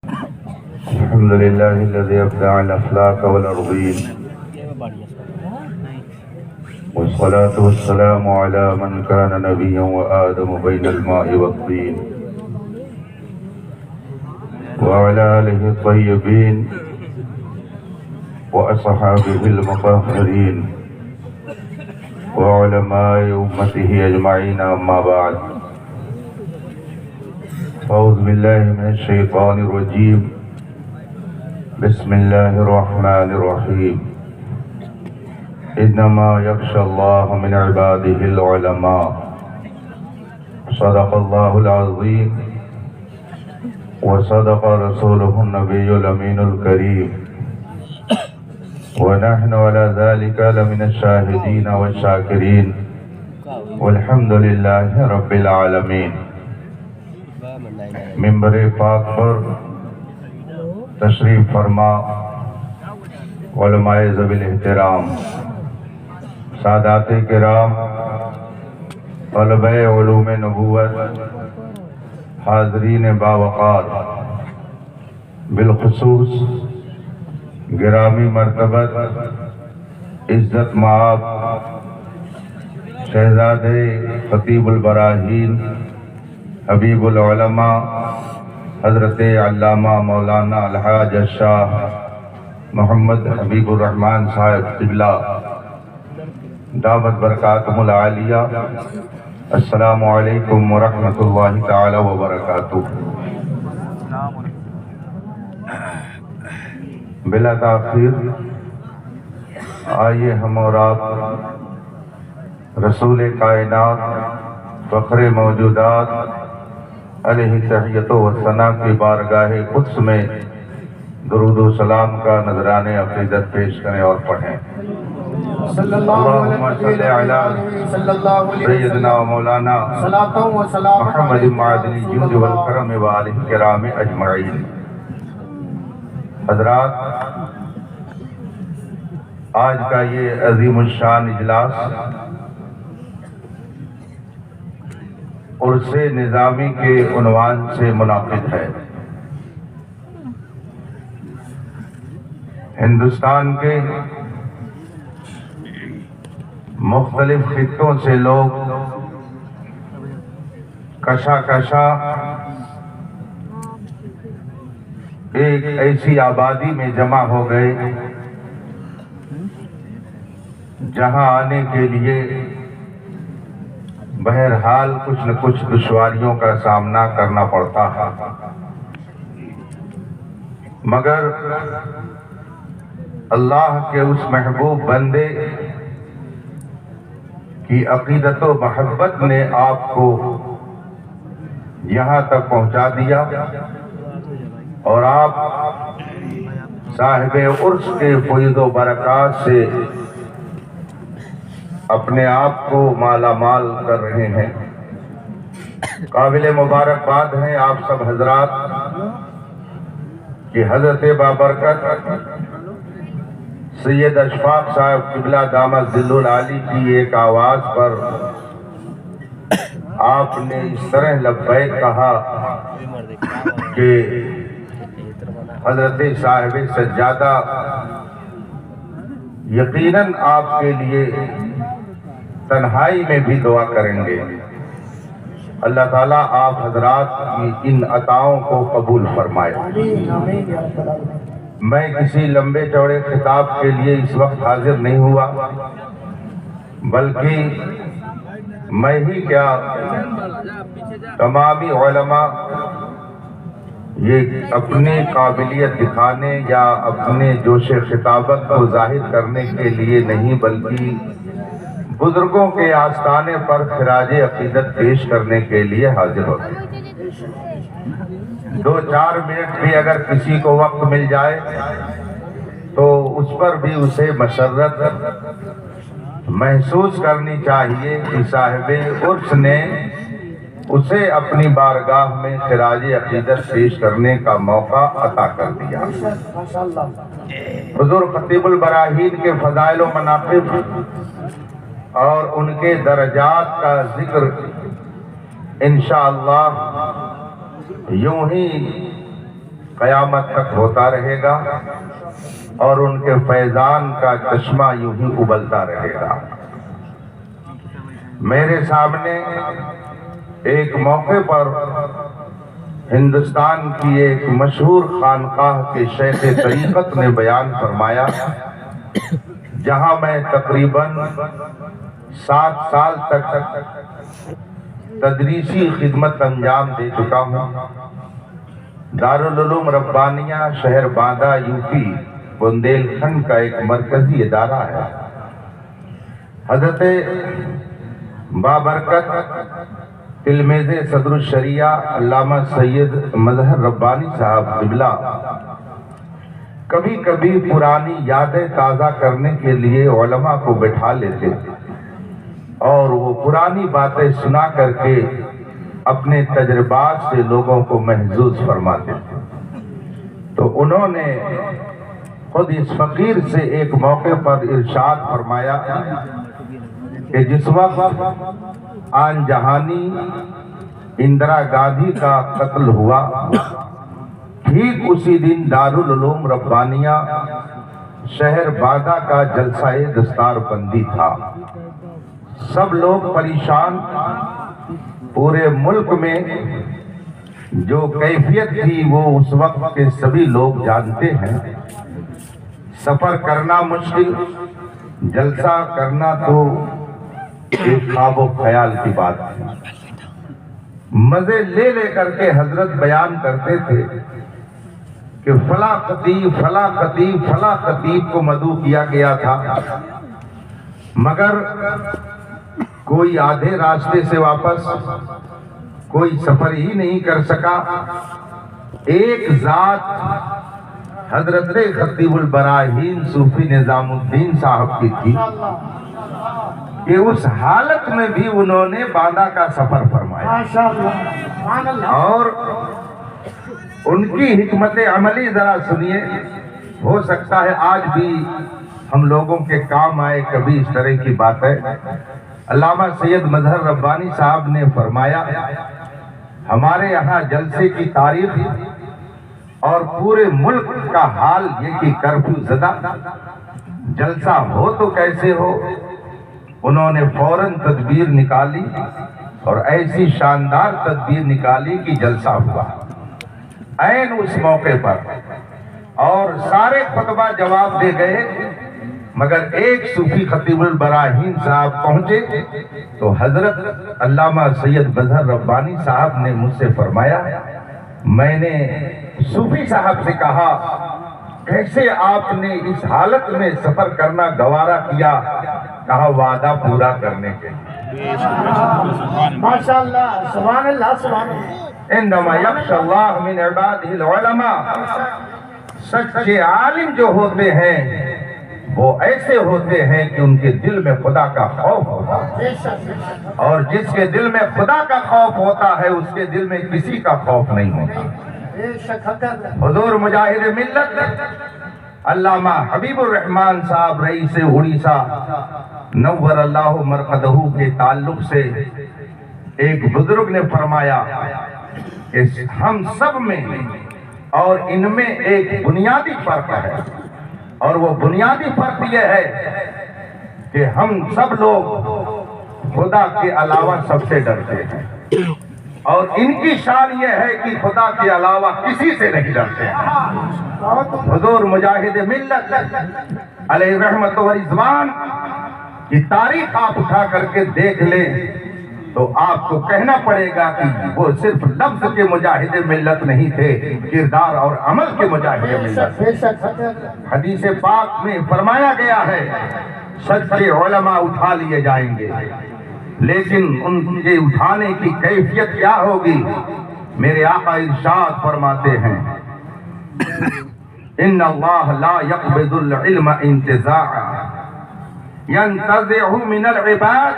الحمد لله الذي أبدع الأفلاك والأرضين، والصلاة والسلام على من كان نبيا وآدم بين الماء والطين، وعلى آله الطيبين وأصحابه المطهرين وعلماء أمته أجمعين، أما بعد. أعوذ بالله من الشيطان الرجيم. بسم الله الرحمن الرحيم. إنما يخشى الله من عباده العلماء. صدق الله العظيم وصدق رسوله النبي الأمين الكريم، ونحن على ذلك لمن الشاهدين والشاكرين، والحمد لله رب العالمین۔ منبر پاک پر تشریف فرما علماء ذوی الاحترام، سادات کرام، طلبہ علوم نبوت، حاضرین باوقار، بالخصوص گرامی مرتبت عزت مآب شہزادے خطیب البراہین حبیب العلماء حضرت علامہ مولانا الحاج الشاہ محمد حبیب الرحمن صاحب قبلہ دامت برکاتہم العالیہ، السلام علیکم ورحمۃ اللہ تعالی وبرکاتہ۔ بلا تاخیر آئیے ہم اور آپ رسول کائنات فخر موجودات علیہ تحیت و ثنا کی بارگاہ قدس میں درود و سلام کا نذران عقیدت پیش کریں اور پڑھیں۔ اللہم صلی علی سیدنا و مولانا محمد معدن الجود والکرم وآلہ الکرام اجمعین۔ حضرات، آج کا یہ عظیم الشان اجلاس عرص نظامی کے عنوان سے منعقد ہے۔ ہندوستان کے مختلف خطوں سے لوگ کشا کشا ایک ایسی آبادی میں جمع ہو گئے جہاں آنے کے لیے بہرحال کچھ نہ کچھ دشواریوں کا سامنا کرنا پڑتا ہے، مگر اللہ کے اس محبوب بندے کی عقیدت و محبت نے آپ کو یہاں تک پہنچا دیا، اور آپ صاحب عرس کے فیض و برکات سے اپنے آپ کو مالا مال کر رہے ہیں۔ قابل مبارکباد ہیں آپ سب حضرات کہ حضرت بابرکت سید اشفاق صاحب قبلہ دامت ظل العالی کی ایک آواز پر آپ نے اس طرح لبیک کہا کہ حضرت صاحب سجادہ یقیناً آپ کے لیے تنہائی میں بھی دعا کریں گے۔ اللہ تعالیٰ آپ حضرات کی ان عطاؤں کو قبول فرمائے۔ میں کسی لمبے چوڑے خطاب کے لیے اس وقت حاضر نہیں ہوا، بلکہ میں ہی کیا تمامی علماء یہ اپنی قابلیت دکھانے یا اپنے جوش خطابت کو ظاہر کرنے کے لیے نہیں، بلکہ بزرگوں کے آستانے پر خراج عقیدت پیش کرنے کے لیے حاضر ہوتے ہیں۔ 2-4 منٹ بھی اگر کسی کو وقت مل جائے تو اس پر بھی اسے مسرت محسوس کرنی چاہیے کہ صاحب عرس نے اسے اپنی بارگاہ میں خراج عقیدت پیش کرنے کا موقع عطا کر دیا۔ حضور خطیب البراہین کے فضائل و مناقب اور ان کے درجات کا ذکر انشاءاللہ یوں ہی قیامت تک ہوتا رہے گا اور ان کے فیضان کا چشمہ یوں ہی ابلتا رہے گا۔ میرے سامنے ایک موقع پر ہندوستان کی ایک مشہور خانقاہ کے شیخ طریقت نے بیان فرمایا، جہاں میں تقریباً 7 سال تک تدریسی خدمت انجام دے چکا ہوں۔ دارالعلوم ربانیہ شہر باندہ یوپی بندیل کھنڈ کا ایک مرکزی ادارہ ہے۔ حضرت بابرکت تلمیذ صدر الشریعہ علامہ سید مظہر ربانی صاحب قبلہ کبھی کبھی پرانی یادیں تازہ کرنے کے لیے علماء کو بٹھا لیتے اور وہ پرانی باتیں سنا کر کے اپنے تجربات سے لوگوں کو محظوظ فرماتے تھے۔ تو انہوں نے خود اس فقیر سے ایک موقع پر ارشاد فرمایا کہ جس وقت آن جہانی اندرا گاندھی کا قتل ہوا، ٹھیک اسی دن دارالعلوم ربانیہ شہر باندہ کا جلسہ دستار بندی تھا۔ سب لوگ پریشان، پورے ملک میں جو کیفیت تھی وہ اس وقت کے سبھی لوگ جانتے ہیں۔ سفر کرنا مشکل، جلسہ کرنا تو ایک خواب و خیال کی بات تھی۔ مزے لے لے کر کے حضرت بیان کرتے تھے کہ فلاں خطیب فلاں خطیب فلاں خطیب کو مدعو کیا گیا تھا، مگر کوئی آدھے راستے سے واپس، کوئی سفر ہی نہیں کر سکا۔ ایک ذات حضرت خطیب البراہین صوفی نظام الدین صاحب کی تھی کہ اس حالت میں بھی انہوں نے باندہ کا سفر فرمایا، اور ان کی حکمت عملی ذرا سنیے، ہو سکتا ہے آج بھی ہم لوگوں کے کام آئے کبھی اس طرح کی بات ہے۔ علامہ سید مظہر ربانی صاحب نے فرمایا، ہمارے یہاں جلسے کی تاریخ اور پورے ملک کا حال یہ کہ کرفیو زدہ، جلسہ ہو تو کیسے ہو۔ انہوں نے فوراً تدبیر نکالی اور ایسی شاندار تدبیر نکالی کہ جلسہ ہوا عین اس موقع پر، اور سارے خطبہ جواب دے گئے، مگر ایک صوفی خطیب البراہین صاحب پہنچے تو حضرت علامہ سید مظہر ربانی صاحب نے مجھ سے فرمایا، میں نے صوفی صاحب سے کہا کیسے آپ نے اس حالت میں سفر کرنا گوارا کیا؟ کہا وعدہ پورا کرنے کے لیے۔ ماشاءاللہ، سبحان اللہ، سبحان اللہ۔ انما یخشی اللہ من عبادہ العلماء، سچے عالم جو ہوتے ہیں وہ ایسے ہوتے ہیں کہ ان کے دل میں خدا کا خوف ہوتا ہے، اور جس کے دل میں خدا کا خوف ہوتا ہے اس کے دل میں کسی کا خوف نہیں ہوتا۔ حضور مجاہد ملت علامہ حبیب الرحمن صاحب رئیس اڑیسہ نور اللہ مرقدہ کے تعلق سے ایک بزرگ نے فرمایا کہ ہم سب میں اور ان میں ایک بنیادی فرق ہے، اور وہ بنیادی فرق یہ ہے کہ ہم سب لوگ خدا کے علاوہ سب سے ڈرتے ہیں، اور ان کی شان یہ ہے کہ خدا کے علاوہ کسی سے نہیں ڈرتے ہیں۔ حضور مجاہد ملت علیہ رحمت و رضوان کی تاریخ آپ اٹھا کر کے دیکھ لیں تو آپ کو کہنا پڑے گا کہ وہ صرف لفظ کے مجاہد ملت نہیں تھے، کردار اور عمل کے مجاہد ملت۔ حدیث پاک میں فرمایا گیا ہے سچے علماء اٹھا لیے جائیں گے، لیکن ان کے اٹھانے کی کیفیت کیا ہوگی؟ میرے آقا ارشاد فرماتے ہیں، ان اللہ لا يقبض العلم انتزاعا ينتزعه من العباد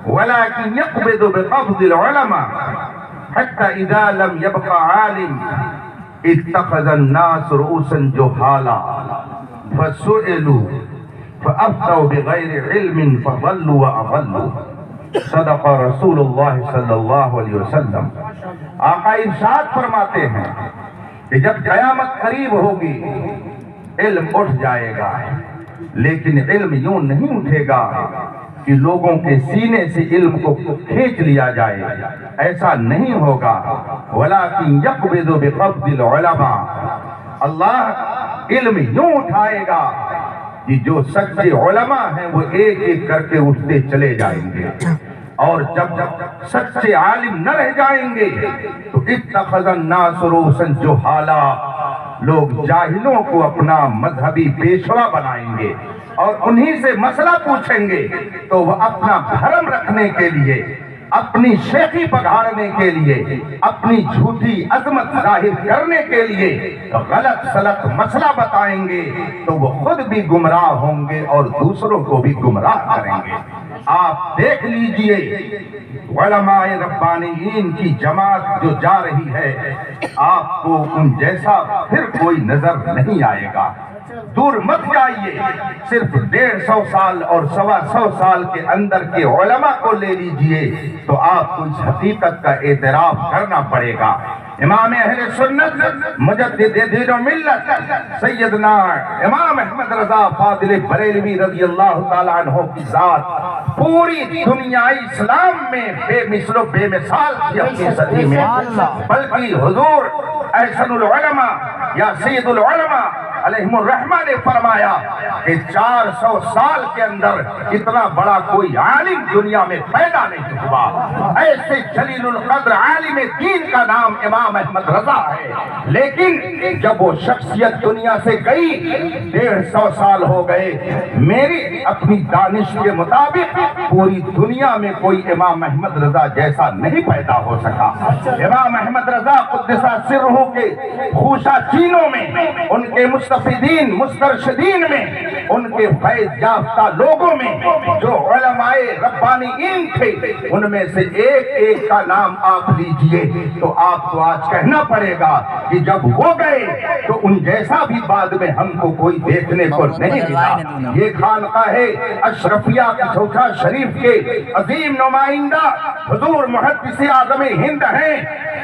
ولكن يقبض بقبض العلماء حتى اذا لم يبق عالم اتخذ الناس رؤوسا جهالا فسئلوا فافتوا بغير علم فضلوا واضلوا۔ صدق رسول اللہ صلی اللہ علیہ وسلم۔ آقا ارشاد فرماتے ہیں کہ جب قیامت قریب ہوگی علم اٹھ جائے گا، لیکن علم یوں نہیں اٹھے گا کہ لوگوں کے سینے سے علم کو کھینچ لیا جائے، ایسا نہیں ہوگا۔ وَلَكِنْ يَقْبِضُ بِقَبْضِ الْعُلَمَاءِ، اللہ علم یوں اٹھائے گا کہ جو سچے علماء ہیں وہ ایک ایک کر کے اٹھتے چلے جائیں گے، اور جب سچے عالم نہ رہ جائیں گے تو اتخذ الناس رؤوسا جہالا، لوگ جاہلوں کو اپنا مذہبی پیشوا بنائیں گے اور انہی سے مسئلہ پوچھیں گے، تو وہ اپنا بھرم رکھنے کے لیے، اپنی شیخی پگھاڑنے کے لیے، اپنی جھوٹی عظمت ظاہر کرنے کے لیے غلط سلط مسئلہ بتائیں گے، تو وہ خود بھی گمراہ ہوں گے اور دوسروں کو بھی گمراہ کریں گے۔ آپ دیکھ لیجئے علماء ربانیین کی جماعت جو جا رہی ہے، آپ کو ان جیسا پھر کوئی نظر نہیں آئے گا۔ دور مت جائیے، صرف 150 سال اور 125 سال کے اندر کے علماء کو لے لیجئے تو آپ کو اس حقیقت کا اعتراف کرنا پڑے گا۔ امام اہل سنت مجدد دین و ملت سیدنا امام احمد رضا فاضل بریلوی رضی اللہ تعالیٰ عنہ کی ذات پوری دنیا اسلام میں بے مثل و بے مثال تھی اپنی صدی میں، بلکہ حضور احسن العلماء یا سید العلماء علیہم الرحمہ نے فرمایا کہ 400 سال کے اندر اتنا بڑا کوئی عالم دنیا میں پیدا نہیں ہوا۔ ایسے جلیل القدر عالم دین کا نام امام احمد رضا ہے، لیکن جب وہ شخصیت دنیا سے گئی 150 سال ہو گئے، میری اپنی دانش کے مطابق پوری دنیا میں کوئی امام احمد رضا جیسا نہیں پیدا ہو سکا۔ امام احمد رضا قدس سرہ کے خوشہ چینوں میں، ان کے مستفیدین مسترشدین میں، ان کے فیض یافتہ لوگوں میں جو علماء ربانیین تھے، ان میں سے ایک ایک کا نام آپ لیجئے تو آپ کو آج کہنا پڑے گا کہ جب وہ گئے تو ان جیسا بھی بعد میں ہم کو کوئی دیکھنے کو نہیں ملا۔ یہ خانقاہ اشرفیہ کی چوٹھا شریف کے عظیم نمائندہ حضور محدث اعظم ہند ہیں،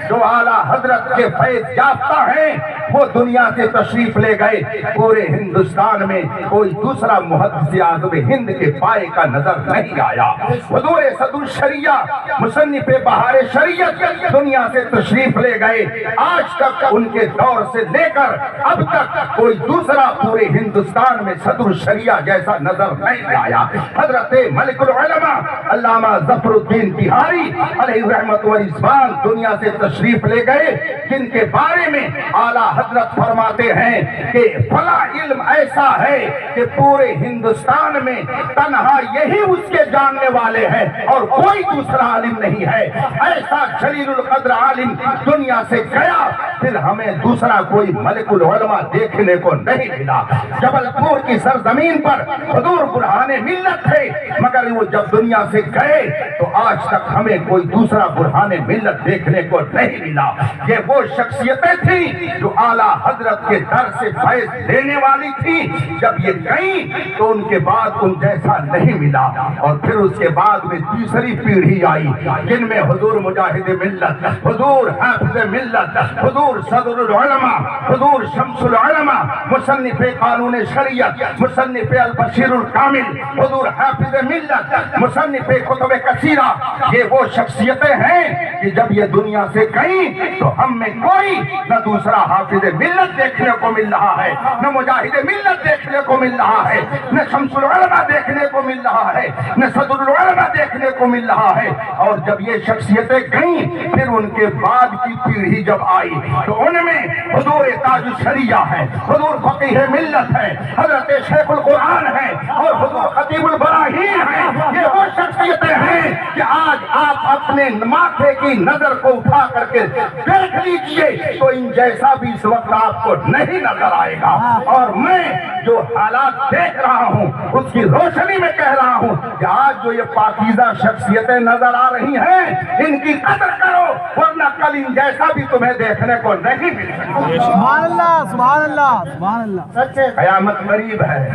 جو اعلیٰ حضرت کے فیض یافتہ ہیں، وہ دنیا سے تشریف لے گئے۔ پورے ہندوستان میں کوئی دوسرا محدث اعظم ہند کے پائے کا نظر نہیں آیا۔ حضور صدر الشریعہ مصنف بہار شریعت دنیا سے تشریف لے گئے، آج تک ان کے دور سے لے کر اب تک کوئی دوسرا پورے ہندوستان میں صدر الشریعہ جیسا نظر نہیں آیا۔ حضرت ملک العلماء علامہ ظفر الدین بہاری علیہ رحمت و رضوان دنیا سے تشریف لے گئے، جن کے بارے میں اعلیٰ حضرت فرماتے ہیں کہ فلاں علم ایسا ہے کہ پورے ہندوستان میں تنہا یہی اس کے جاننے والے ہیں اور کوئی دوسرا عالم نہیں ہے۔ ایسا جلیل القدر عالم دنیا سے گیا، پھر ہمیں دوسرا کوئی ملک العلماء دیکھنے کو نہیں ملا۔ جبل پور کی سرزمین پر حضور برہان ملت تھے، مگر وہ جب دنیا سے گئے تو آج تک ہمیں کوئی دوسرا برہان ملت دیکھنے کو نہیں ملا۔ یہ وہ شخصیتیں تھیں جو اعلیٰ حضرت کے در سے فیض لینے والی تھی، جب یہ گئیں تو ان کے بعد ان جیسا نہیں ملا۔ اور پھر اس کے بعد میں تیسری پیڑھی آئی، جن میں حضور مجاہد ملت، حضور حافظ ملت، حضور صدر العلماء، حضور شمس العلماء، مصنف قانون شریعت، مصنف البشیر الکامل، حضور حافظ ملت، مصنف کتب کثیرہ، یہ وہ شخصیتیں ہیں کہ جب یہ دنیا سے گئیں تو ہم میں کوئی نہ دوسرا حافظ ملت دیکھنے کو مل رہا ہے، نہ مجاہد ملت دیکھنے کو مل رہا ہے، نہ شمس العلماء دیکھنے کو مل رہا ہے، نہ صدر العلماء دیکھنے کو مل رہا ہے۔ اور جب یہ شخصیتیں گئیں، پھر ان کے بعد کی پیڑھی جب آئی تو ان میں حضور تاج الشریعہ ہے، حضور فقیہ ملت ہے، حضرت شیخ القرآن ہے اور حضور خطیب البراہیم ہے۔ یہ وہ شخصیتیں ہیں کہ آج آپ اپنے ماتھے کی نظر کو اٹھا کر کے دیکھ لیجئے تو ان جیسا بھی اس وقت آپ کو نہیں نظر آئے گا۔ اور میں جو حالات دیکھ رہا ہوں اس کی روشنی میں کہہ رہا ہوں کہ آج جو یہ پاکیزہ شخصیتیں نظر آ رہی ہیں، ان کی قدر کرو، ورنہ کل ان جیسا بھی تمہیں دیکھنے کو نہیں مل سکتا۔ سبحان اللہ، سبحان اللہ، سبحان اللہ۔ سچے قیامت قریب ہے،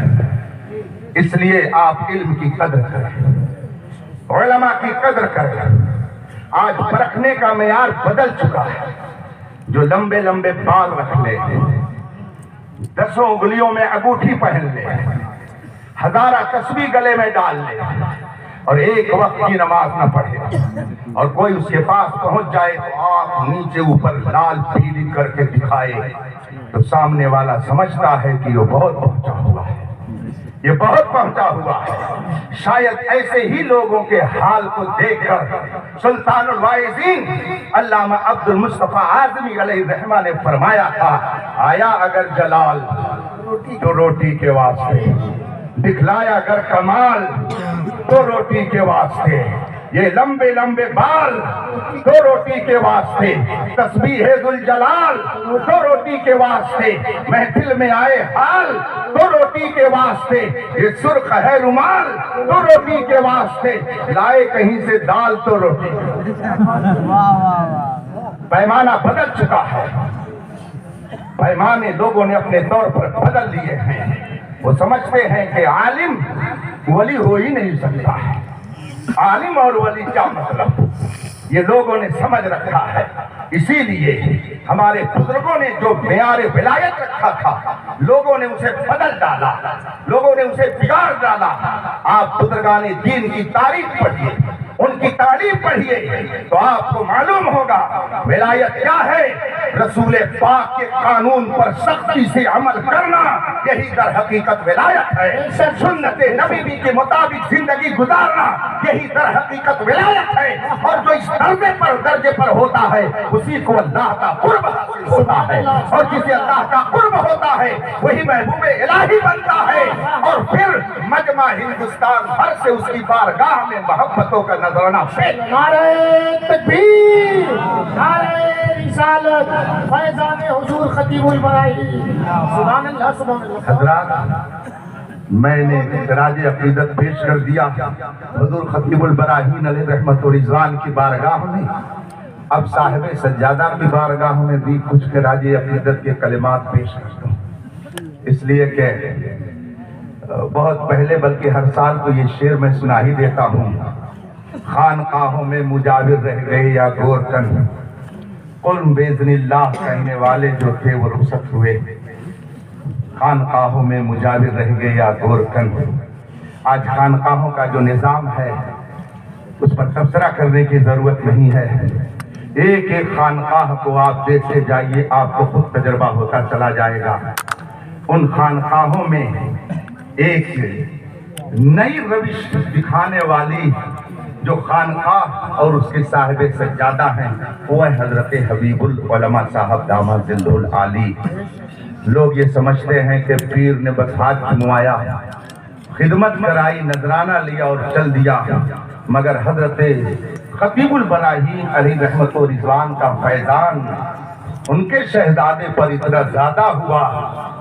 اس لیے آپ علم کی قدر کریں، علماء کی قدر کریں۔ آج پرکھنے کا معیار بدل چکا ہے، جو لمبے لمبے بال رکھ لے، 10 انگلیوں میں انگوٹھی پہن لے، 1000 تسبیح گلے میں ڈال لے اور ایک وقت کی نماز نہ پڑھے، اور کوئی اس کے پاس پہنچ جائے تو آنکھ نیچے اوپر لال پیلی کر کے دکھائے، تو سامنے والا سمجھتا ہے کہ یہ بہت پہنچا ہوا ہے، یہ بہت پہنچا ہوا ہے۔ شاید ایسے ہی لوگوں کے حال کو دیکھ کر سلطان الواعظین علامہ عبد المصطفیٰ اعظمی علیہ الرحمہ نے فرمایا تھا، آیا اگر جلال تو روٹی کے واسطے، دکھلایا اگر کمال تو روٹی کے واسطے، یہ لمبے لمبے بال تو روٹی کے واسطے، تسبیح ذوالجلال تو روٹی کے واسطے، محفل میں آئے حال تو روٹی کے واسطے، یہ سرخ ہے رومال تو روٹی کے واسطے، لائے کہیں سے دال تو روٹی۔ پیمانہ بدل چکا ہے، پیمانے لوگوں نے اپنے طور پر بدل لیے ہیں۔ وہ سمجھتے ہیں کہ عالم ولی ہو ہی نہیں سکتا ہے، عالم اور ولی کیا مطلب، یہ لوگوں نے سمجھ رکھا ہے۔ اسی لیے ہمارے بزرگوں نے جو معیار ولایت رکھا تھا، لوگوں نے اسے بدل ڈالا، لوگوں نے اسے بگاڑ ڈالا۔ آپ بزرگان دین کی تاریخ پڑھیے، ان کی تعلیم پڑھیے تو آپ کو معلوم ہوگا ولایت کیا ہے۔ رسول پاک کے قانون پر سختی سے عمل کرنا، یہی در حقیقت ولایت ہے۔ سنت نبی کے مطابق زندگی گزارنا، یہی در حقیقت ولایت ہے۔ اور جو اس درجے پر ہوتا ہے اسی کو اللہ کا قرب حاصل ہوتا ہے، اور جسے اللہ کا قرب ہوتا ہے وہی محبوب الہی بنتا ہے، اور پھر مجمع ہندوستان بھر سے اس کی بارگاہ میں محبتوں کا نذرانہ پیش۔ نعرہ تکبیر، نعرہ رسالت، فیضان حضور خطیب البراہی، سبحان اللہ سبحان اللہ۔ حضرات، میں نے خراج عقیدت پیش کر دیا حضور خطیب البراہین علیہ رحمت و رضوان کی بارگاہ میں، اب صاحب سجادہ کی بارگاہ میں بھی کچھ خراج عقیدت کے کلمات پیش کرتا ہوں، اس لیے کہ بہت پہلے بلکہ ہر سال تو یہ شعر میں سنا ہی دیتا ہوں، خانقاہوں میں مجاور رہ گئے یا گورکن، قل باذن اللہ کہنے والے جو تھے وہ رخصت ہوئے، خانقاہوں میں مجاور رہ گئے یا گورکن۔ آج خانقاہوں کا جو نظام ہے اس پر تبصرہ کرنے کی ضرورت نہیں ہے، ایک ایک خانقاہ کو آپ دیکھتے جائیے، آپ کو خود تجربہ ہوتا چلا جائے گا۔ ان خانقاہوں میں ایک نئی روش دکھانے والی جو خانقاہ اور اس کے صاحب سجادہ ہیں وہ ہے حضرت حبیب العلماء صاحب داماد ظل العالی۔ لوگ یہ سمجھتے ہیں کہ پیر نے بس ہاتھ جھموایا، خدمت کرائی، نذرانہ لیا اور چل دیا، مگر حضرت خطیب البراہین علیہ رحمت و رضوان کا فیضان ان کے شہزادے پر اتنا زیادہ ہوا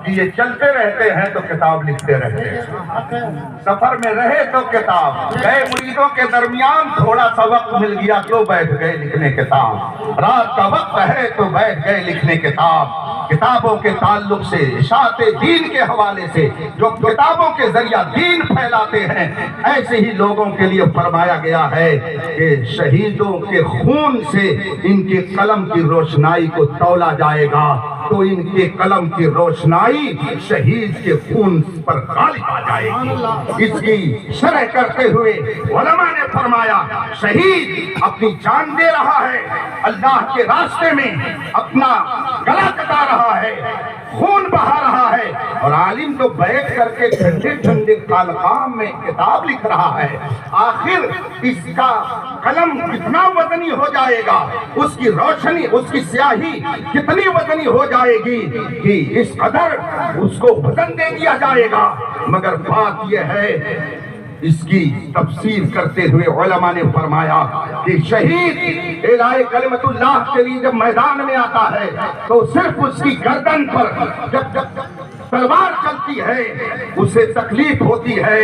کہ یہ چلتے رہتے ہیں تو کتاب لکھتے رہتے ہیں، سفر میں رہے تو کتاب، گئے مریدوں کے درمیان تھوڑا سا وقت مل گیا تو بیٹھ گئے لکھنے کتاب، رات کا وقت ہے تو بیٹھ گئے لکھنے کتاب۔ کتابوں کے تعلق سے، اشاعت دین کے حوالے سے جو کتابوں کے ذریعہ دین پھیلاتے ہیں، ایسے ہی لوگوں کے لیے فرمایا گیا ہے کہ شہیدوں کے خون سے ان کے قلم کی روشنائی کو تولا جائے گا، تو ان کے قلم کی روشنائی شہید کے خون پر غالب آ جائے گی۔ اس کی شرح کرتے ہوئے علماء نے فرمایا شہید اپنی جان دے رہا ہے، اللہ کے راستے میں اپنا گلا کٹا رہا ہے، خون بہا رہا ہے، اور عالم تو بیٹھ کر کے ٹھنڈے ٹھنڈے خانقاہ میں کتاب لکھ رہا ہے۔ آخر اس کا قلم کتنا وزنی ہو جائے گا، اس کی روشنی، اس کی سیاہی کتنی وزنی ہو جائے گی کہ اس قدر اس کو وزن دے دیا جائے گا۔ مگر بات یہ ہے، اس کی تفسیر کرتے ہوئے علماء نے فرمایا کہ شہید اعلاء کلمت اللہ کے لیے جب میدان میں آتا ہے تو صرف اس کی گردن پر جب تلوار چلتی ہے اسے تکلیف ہوتی ہے.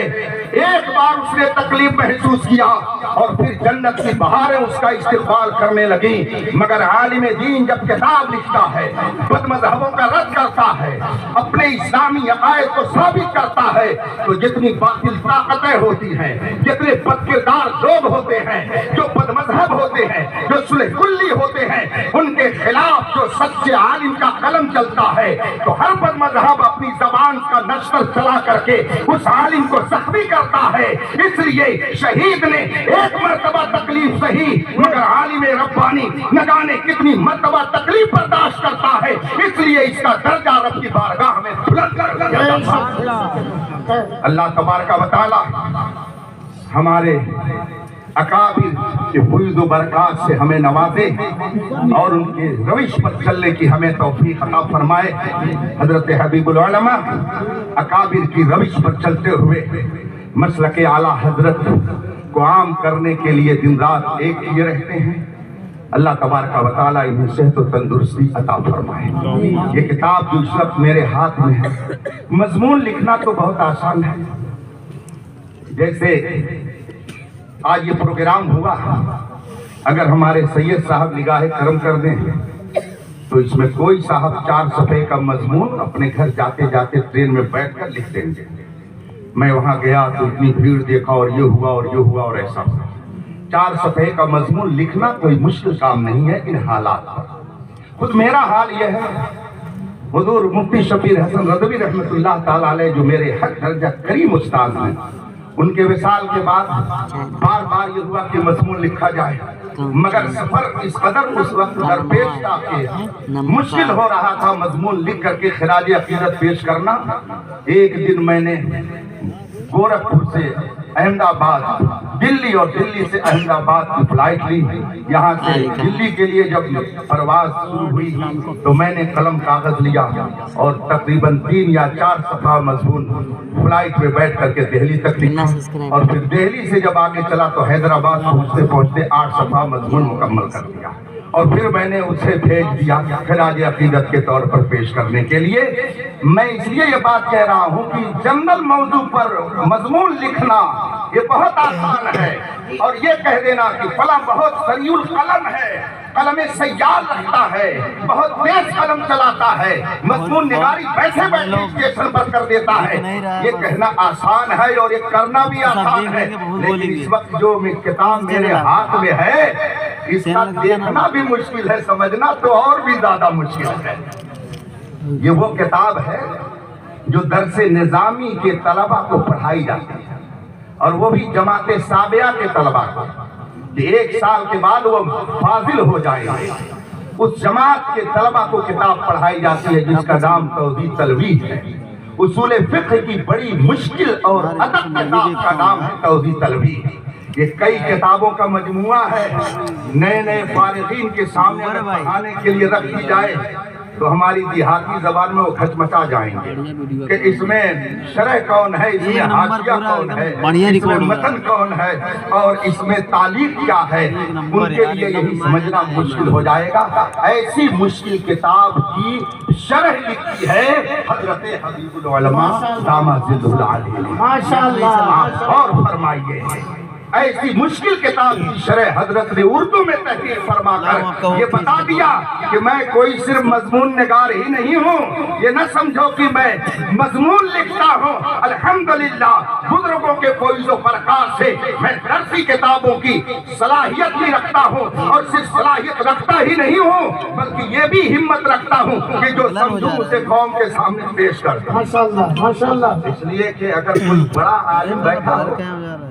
ایک بار اس نے تکلیف محسوس کیا اور پھر جنت کی بہاریں اس کا استقبال کرنے لگیں. مگر عالم دین جب کتاب لکھتا ہے، بد مذہبوں کا رد کرتا ہے، اپنے اسلامی عقائد کو ثابت کرتا ہے، تو جتنی باطل طاقتیں ہوتی ہیں، جتنے بد کردار لوگ ہوتے ہیں، جو بد مذہب ہوتے ہیں، جو صلح کلی ہوتے ہیں، ان کے خلاف جو سچے عالم کا قلم چلتا ہے تو ہر بد مذہب اپنی زبان کا نشتر چلا کر کے اس عالم کو زخمی کرتا ہے. اس لیے شہید نے ایک مرتبہ تکلیف سہی، مگر عالم ربانی نہ جانے کتنی مرتبہ تکلیف برداشت کرتا ہے. اس لیے اس کا درجہ رب کی بارگاہ میں بلند کر دیا جاتا ہے. اللہ تبارک و تعالی ہمارے اکابر کے فیض و برکات سے ہمیں نوازے اور ان کے روش پر چلنے کی ہمیں توفیق عطا فرمائے. حضرت حبیب العلماء اکابر کی روش پر چلتے ہوئے مسلک اعلیٰ حضرت کو عام کرنے کے لیے دن رات ایک کیے رہتے ہیں. اللہ تبارک و تعالیٰ انہیں صحت و تندرستی عطا فرمائے. یہ کتاب جو اس وقت میرے ہاتھ میں ہے، مضمون لکھنا تو بہت آسان ہے. جیسے آج یہ پروگرام ہوا، اگر ہمارے سید صاحب نگاہ کرم کر دیں تو اس میں کوئی صاحب 4 صفحے کا مضمون اپنے گھر جاتے جاتے ٹرین میں بیٹھ کر لکھ دیں گے. میں وہاں گیا تو اتنی بھیڑ دیکھا اور یہ ہوا اور یہ ہوا اور ایسا ہوا. 4 صفحے کا مضمون لکھنا کوئی مشکل کام نہیں ہے ان حالات پر. خود میرا حال یہ ہے، حضور مفتی شبیر حسن رضوی رحمۃ اللہ تعالیٰ علیہ جو میرے حق درجہ کریم استاد ہیں، ان کے وصال کے بعد بار بار یہ ہوا کہ مضمون لکھا جائے، مگر سفر اس قدر اس وقت درپیش تھا کہ مشکل ہو رہا تھا مضمون لکھ کر کے خراج عقیدت پیش کرنا. ایک دن میں نے گورکھپور سے احمد آباد دلی اور دلی سے احمد آباد کی فلائٹ لی. یہاں سے دلی کے لیے جب پرواز شروع ہوئی تو میں نے قلم کاغذ لیا اور تقریباً 3 یا 4 صفحہ مضمون فلائٹ میں بیٹھ کر کے دہلی تک لکھا. اور پھر دہلی سے جب آگے چلا تو حیدرآباد پہنچتے پہنچتے 8 صفحہ مضمون مکمل کر دیا. اور پھر میں نے اسے بھیج دیا خراج عقیدت کے طور پر پیش کرنے کے لیے. میں اس لیے یہ بات کہہ رہا ہوں کہ جنرل موضوع پر مضمون لکھنا یہ بہت آسان ہے، اور یہ کہہ دینا کہ فلاں بہت سریع القلم ہے، قلم سیال رکھتا ہے، بہت تیز قلم چلاتا ہے، مضمون نگاری بیٹھے بیٹھے اسٹیشن پر کر دیتا ہے، یہ کہنا آسان ہے اور یہ کرنا بھی آسان ہے. لیکن اس وقت جو کتاب میرے ہاتھ میں ہے اس کا دیکھنا بھی مشکل ہے، سمجھنا تو اور بھی زیادہ مشکل ہے. یہ وہ کتاب ہے جو درس نظامی کے طلبہ کو پڑھائی جاتی ہے، اور وہ بھی جماعت سابعہ کے طلبہ کو، کہ 1 سال کے بعد وہ فاضل ہو جائے گا. اس جماعت کے طلبہ کو کتاب پڑھائی جاتی ہے جس کا نام توحید تلویح ہے. اصول فقہ کی بڑی مشکل اور ادب کتاب کا نام ہے توحید تلویح. یہ کئی کتابوں کا مجموعہ ہے. نئے فارغین کے سامنے پڑھانے کے لیے رکھ دی جائے تو ہماری دیہاتی زبان میں وہ کھچمچا جائیں گے کہ اس میں شرح کون ہے، اس میں حاشیہ کون ہے، اس میں متن کون ہے اور اس میں تعلیق کیا ہے. ان کے لیے یہی سمجھنا مشکل ہو جائے گا. ایسی مشکل کتاب کی شرح لکھی ہے حضرت حبیب العلماء دامہ ظلہ العالی نے. ماشاءاللہ. اور فرمائیے ایسی مشکل کتاب کی شرح حضرت نے اردو میں تحقیق فرما کر یہ بتا دیا کہ میں کوئی صرف مضمون نگار ہی نہیں ہوں. یہ نہ سمجھو کہ میں مضمون لکھتا ہوں، الحمدللہ بزرگوں کے فیض و برکات سے میں درسی کتابوں کی صلاحیت بھی رکھتا ہوں، اور صرف صلاحیت رکھتا ہی نہیں ہوں بلکہ یہ بھی ہمت رکھتا ہوں کہ جو سمجھوں اسے قوم کے سامنے پیش کرتا ہوں. ماشاءاللہ ماشاءاللہ. اس لیے کہ اگر کوئی بڑا عالم بیٹھا ہو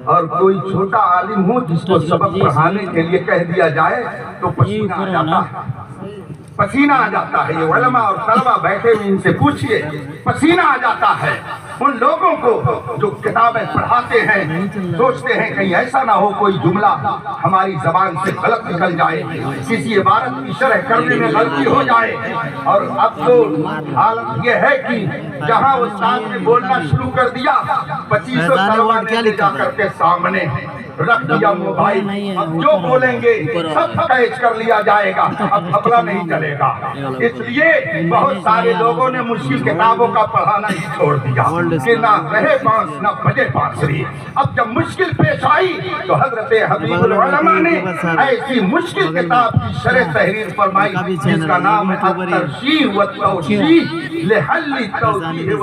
اور کوئی چھوٹا عالم ہو جس کو سبق پڑھانے کے لیے کہہ دیا جائے تو پسینہ آ جاتا ہے، پسینہ آ جاتا ہے. یہ علماء اور طلبہ بیٹھے ہوئے ان سے پوچھئے، پسینہ آ جاتا ہے. ان لوگوں کو جو کتابیں پڑھاتے ہیں سوچتے ہیں کہیں ایسا نہ ہو کوئی جملہ ہماری زبان سے غلط نکل جائے، کسی عبارت کی شرح کرنے میں غلطی ہو جائے۔ اور اب تو حالت یہ ہے کہ جہاں استاد نے بولنا شروع کر دیا 2500 تلواریں لے جا کر کے سامنے رکھ دیا موبائل، اب جو بولیں گے سب کیچ کر لیا جائے گا، اب حملہ نہیں چلے گا۔ اس لیے بہت سارے لوگوں نے مشکل کتابوں کا پڑھانا ہی چھوڑ دیا کہ نہ رہے بانس نہ بجے بانسری۔ اب جب مشکل پیش آئی تو حضرت حبیب العلماء نے ایسی مشکل کتاب کی شرح تحریر فرمائی جس کا نام ہے الترشیح والتوشیح لحل التوضیح